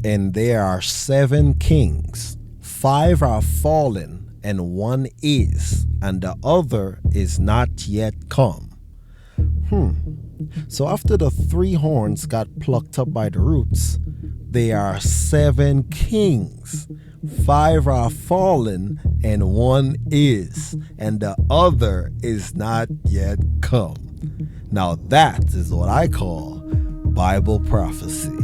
And there are 7 kings. 5 are fallen, and 1 is, and the other is not yet come. So after the 3 horns got plucked up by the roots, there are 7 kings. 5 are fallen, and 1 is, and the other is not yet come. Now that is what I call Bible prophecy.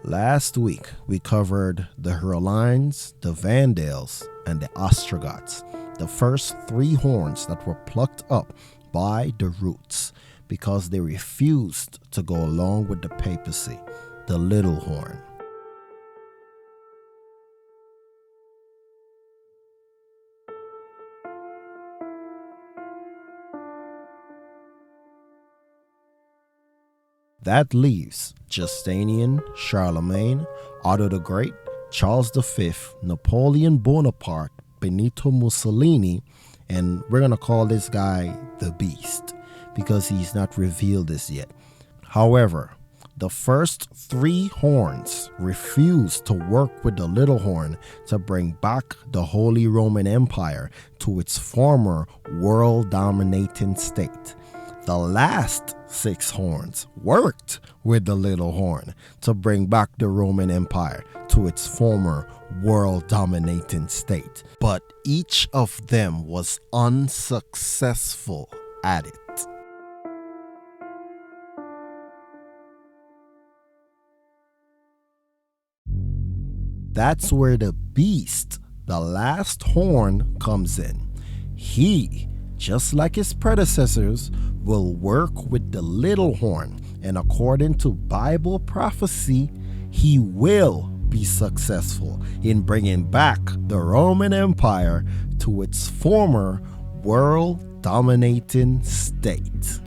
Last week, we covered the Hurlines, the Vandals, and the Ostrogoths, the first 3 horns that were plucked up by the roots because they refused to go along with the papacy, the little horn. That leaves Justinian, Charlemagne, Otto the Great, Charles V, Napoleon Bonaparte, Benito Mussolini, and we're going to call this guy the Beast because he's not revealed this yet. However, the first 3 horns refused to work with the little horn to bring back the Holy Roman Empire to its former world-dominating state. The last 6 horns worked with the little horn to bring back the Roman Empire to its former world-dominating state. But each of them was unsuccessful at it. That's where the beast, the last horn, comes in. He, just like his predecessors, will work with the little horn, and according to Bible prophecy, he will be successful in bringing back the Roman Empire to its former world-dominating state.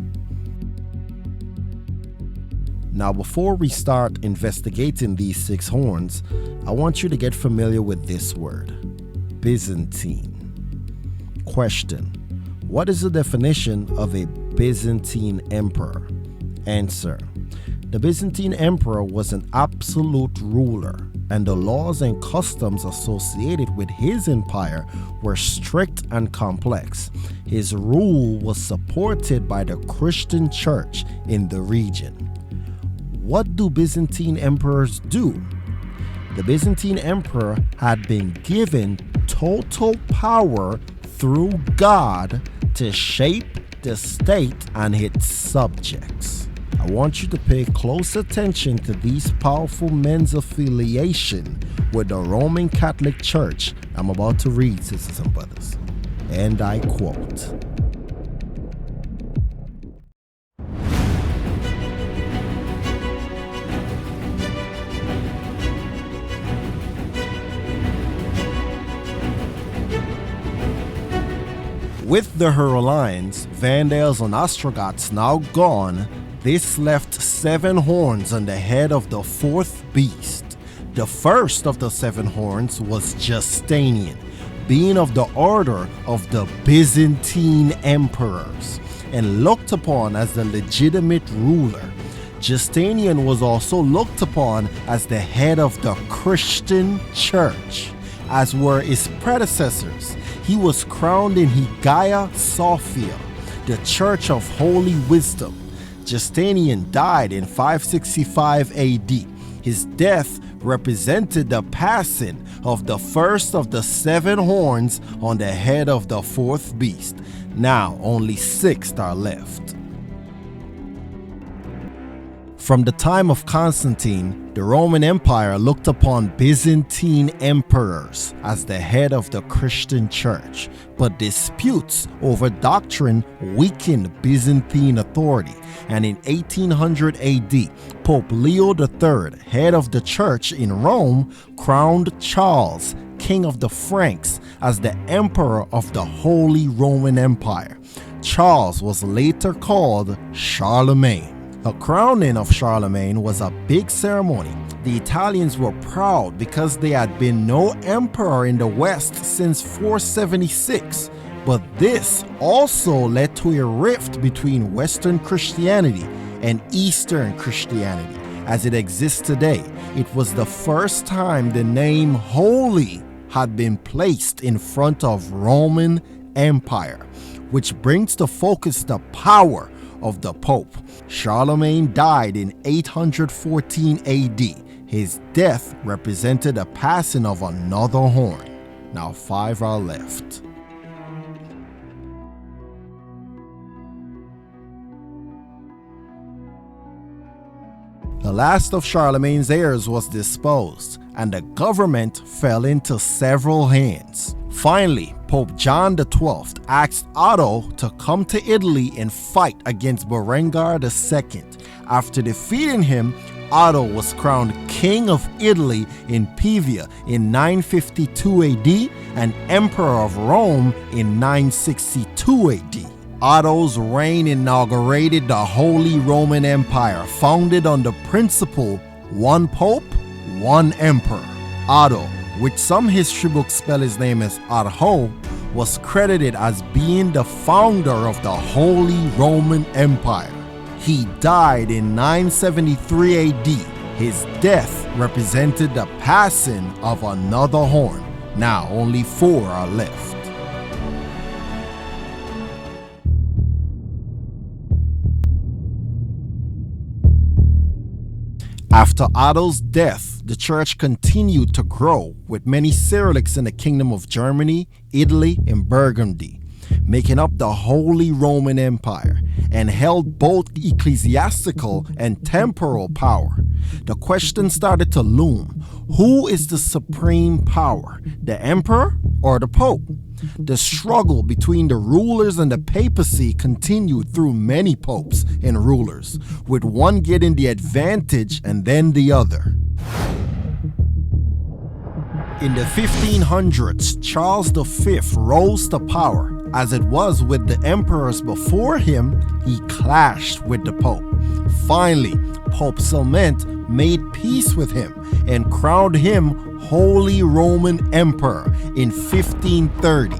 Now, before we start investigating these 6 horns, I want you to get familiar with this word, Byzantine. Question: what is the definition of a Byzantine emperor? Answer: the Byzantine emperor was an absolute ruler, and the laws and customs associated with his empire were strict and complex. His rule was supported by the Christian church in the region. What do Byzantine emperors do? The Byzantine emperor had been given total power through God to shape the state and its subjects. I want you to pay close attention to these powerful men's affiliation with the Roman Catholic Church I'm about to read, sisters and brothers. And I quote: with the Hurlines, Vandals, and Ostrogoths now gone, this left 7 horns on the head of the 4th beast. The first of the 7 horns was Justinian, being of the order of the Byzantine emperors, and looked upon as the legitimate ruler. Justinian was also looked upon as the head of the Christian church, as were his predecessors. He was crowned in Hagia Sophia, the Church of Holy Wisdom. Justinian died in 565 AD. His death represented the passing of the first of the 7 horns on the head of the 4th beast. Now only 6 are left. From the time of Constantine, the Roman Empire looked upon Byzantine emperors as the head of the Christian church, but disputes over doctrine weakened Byzantine authority, and in 1800 AD, Pope Leo III, head of the church in Rome, crowned Charles, king of the Franks, as the emperor of the Holy Roman Empire. Charles was later called Charlemagne. The crowning of Charlemagne was a big ceremony. The Italians were proud because there had been no emperor in the West since 476. But this also led to a rift between Western Christianity and Eastern Christianity as it exists today. It was the first time the name holy had been placed in front of Roman Empire, which brings to focus the power of the Pope. Charlemagne died in 814 AD. His death represented the passing of another horn. Now 5 are left. The last of Charlemagne's heirs was disposed, and the government fell into several hands. Finally, Pope John XII asked Otto to come to Italy and fight against Berengar II. After defeating him, Otto was crowned King of Italy in Pavia in 952 AD and Emperor of Rome in 962 AD. Otto's reign inaugurated the Holy Roman Empire, founded on the principle one Pope, one Emperor. Otto, which some history books spell his name as Arho, was credited as being the founder of the Holy Roman Empire. He died in 973 AD. His death represented the passing of another horn. Now only 4 are left. After Otto's death, the church continued to grow, with many Cyrillics in the Kingdom of Germany, Italy, and Burgundy, making up the Holy Roman Empire, and held both ecclesiastical and temporal power. The question started to loom: who is the supreme power, the emperor or the pope? The struggle between the rulers and the papacy continued through many popes and rulers, with one getting the advantage and then the other. In the 1500s, Charles V rose to power. As it was with the emperors before him, he clashed with the Pope. Finally, Pope Clement made peace with him and crowned him Holy Roman Emperor in 1530.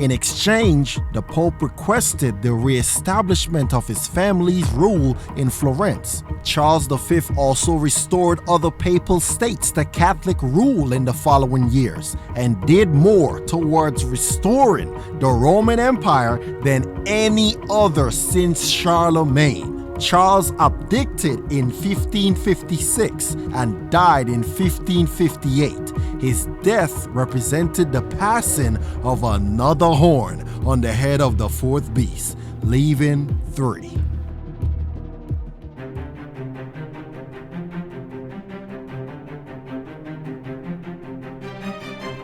In exchange, the Pope requested the re-establishment of his family's rule in Florence. Charles V also restored other papal states to Catholic rule in the following years, and did more towards restoring the Roman Empire than any other since Charlemagne. Charles abdicated in 1556 and died in 1558. His death represented the passing of another horn on the head of the fourth beast, leaving 3.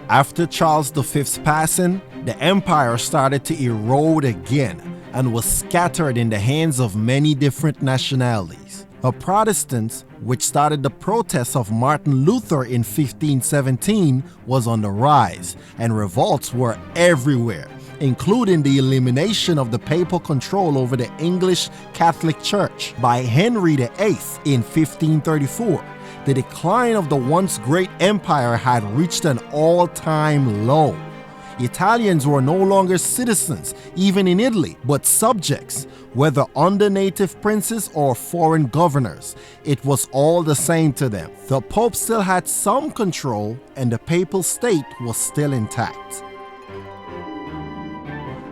After Charles V's passing, the empire started to erode again and was scattered in the hands of many different nationalities. The Protestants, which started the protests of Martin Luther in 1517, was on the rise, and revolts were everywhere, including the elimination of the papal control over the English Catholic Church by Henry VIII in 1534. The decline of the once great empire had reached an all-time low. Italians were no longer citizens, even in Italy, but subjects, whether under native princes or foreign governors. It was all the same to them. The Pope still had some control, and the papal state was still intact.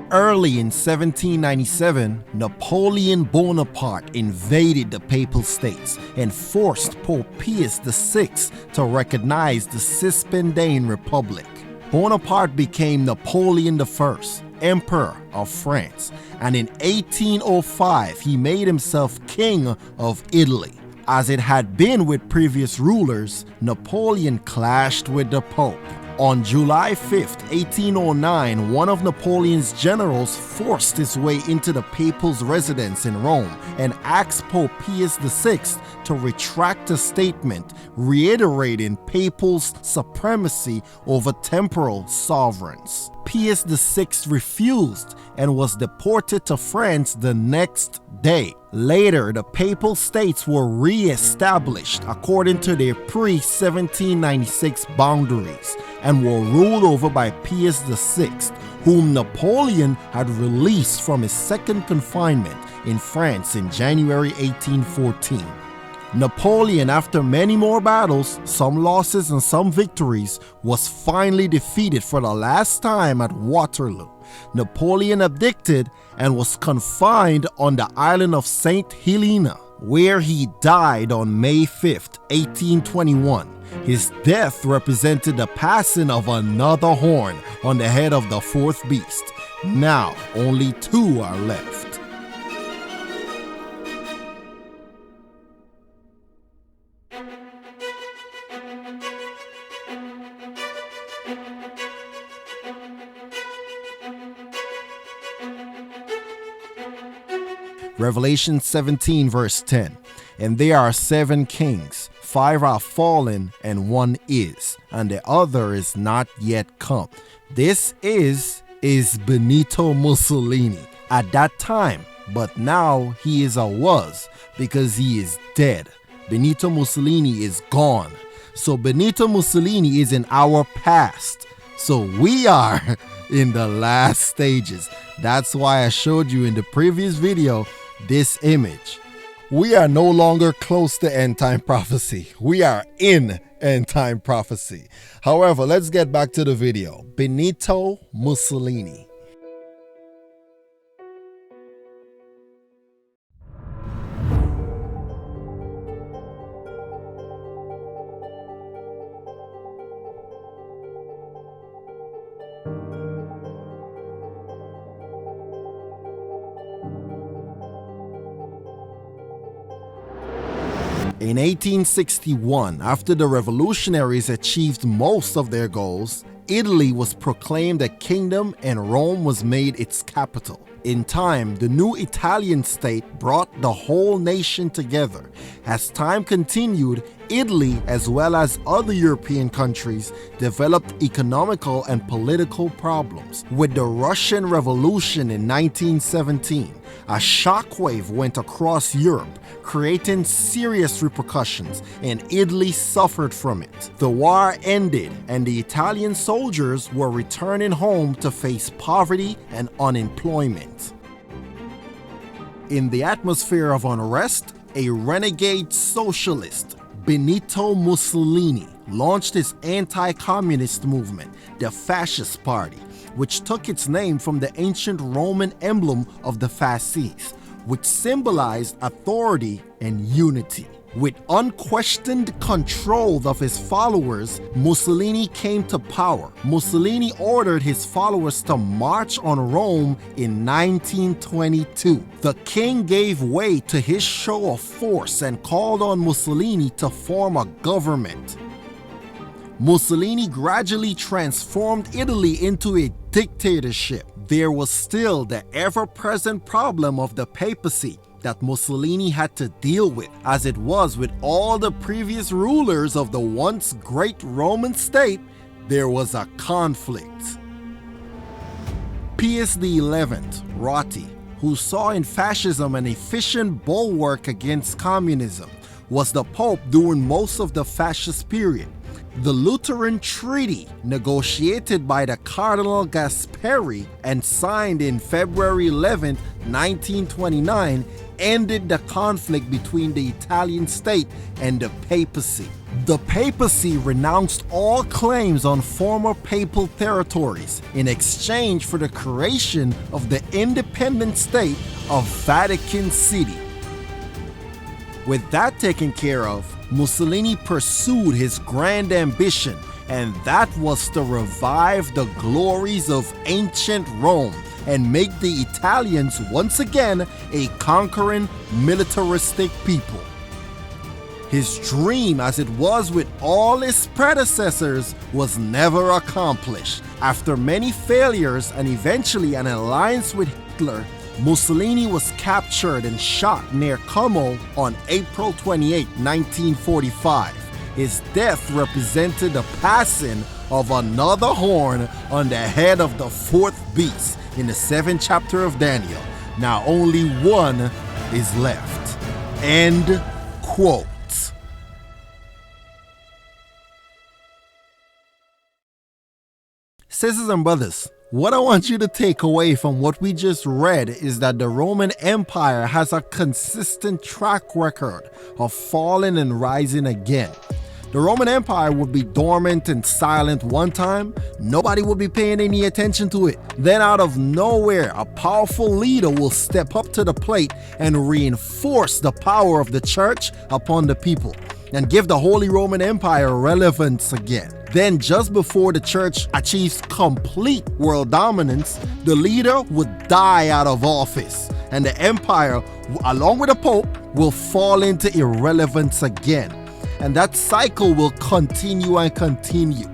Early in 1797, Napoleon Bonaparte invaded the Papal States and forced Pope Pius VI to recognize the Cispadine Republic. Bonaparte became Napoleon I, Emperor of France, and in 1805 he made himself King of Italy. As it had been with previous rulers, Napoleon clashed with the Pope. On July 5, 1809, one of Napoleon's generals forced his way into the papal's residence in Rome and asked Pope Pius VI to retract a statement reiterating papal supremacy over temporal sovereigns. Pius VI refused and was deported to France the next day. Later, the Papal States were re-established according to their pre-1796 boundaries and were ruled over by Pius VI, whom Napoleon had released from his second confinement in France in January 1814. Napoleon, after many more battles, some losses and some victories, was finally defeated for the last time at Waterloo. Napoleon abdicated and was confined on the island of St. Helena, where he died on May 5th, 1821. His death represented the passing of another horn on the head of the fourth beast. Now, only two are left. Revelation 17 verse 10. And there are 7 kings, 5 are fallen, and 1 is, and the other is not yet come. This is Benito Mussolini at that time, but now he is a was, because he is dead. Benito Mussolini is gone. So Benito Mussolini is in our past. So we are in the last stages. That's why I showed you in the previous video this image. We are no longer close to end time prophecy. We are in end time prophecy. However, let's get back to the video. Benito Mussolini. In 1861, after the revolutionaries achieved most of their goals, Italy was proclaimed a kingdom and Rome was made its capital. In time, the new Italian state brought the whole nation together. As time continued, Italy, as well as other European countries, developed economical and political problems. With the Russian Revolution in 1917, a shockwave went across Europe, creating serious repercussions, and Italy suffered from it. The war ended, and the Italian soldiers were returning home to face poverty and unemployment. In the atmosphere of unrest, a renegade socialist, Benito Mussolini, launched his anti-communist movement, the Fascist Party, which took its name from the ancient Roman emblem of the fasces, which symbolized authority and unity. With unquestioned control of his followers, Mussolini came to power. Mussolini ordered his followers to march on Rome in 1922. The king gave way to his show of force and called on Mussolini to form a government. Mussolini gradually transformed Italy into a dictatorship. There was still the ever-present problem of the papacy that Mussolini had to deal with, as it was with all the previous rulers of the once great Roman state. There was a conflict. Pius XI, Ratti, who saw in fascism an efficient bulwark against communism, was the Pope during most of the fascist period. The Lutheran Treaty, negotiated by the Cardinal Gasperi and signed in February 11, 1929, ended the conflict between the Italian state and the papacy. The papacy renounced all claims on former papal territories in exchange for the creation of the independent state of Vatican City. With that taken care of, Mussolini pursued his grand ambition, and that was to revive the glories of ancient Rome and make the Italians once again a conquering, militaristic people. His dream, as it was with all his predecessors, was never accomplished. After many failures and eventually an alliance with Hitler, Mussolini was captured and shot near Como on April 28, 1945. His death represented the passing of another horn on the head of the fourth beast in the 7th chapter of Daniel. Now only one is left. End quote. Sisters and brothers, what I want you to take away from what we just read is that the Roman Empire has a consistent track record of falling and rising again. The Roman Empire would be dormant and silent one time, nobody would be paying any attention to it. Then out of nowhere, a powerful leader will step up to the plate and reinforce the power of the church upon the people and give the Holy Roman Empire relevance again. Then just before the church achieves complete world dominance, the leader would die out of office and the empire, along with the Pope, will fall into irrelevance again. And that cycle will continue and continue.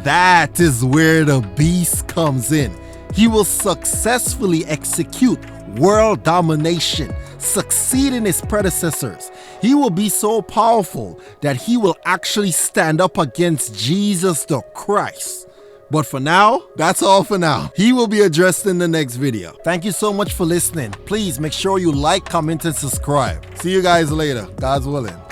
That is where the beast comes in. He will successfully execute world domination, succeeding his predecessors. He will be so powerful that he will actually stand up against Jesus the Christ. But for now, that's all for now. He will be addressed in the next video. Thank you so much for listening. Please make sure you like, comment, and subscribe. See you guys later. God's willing.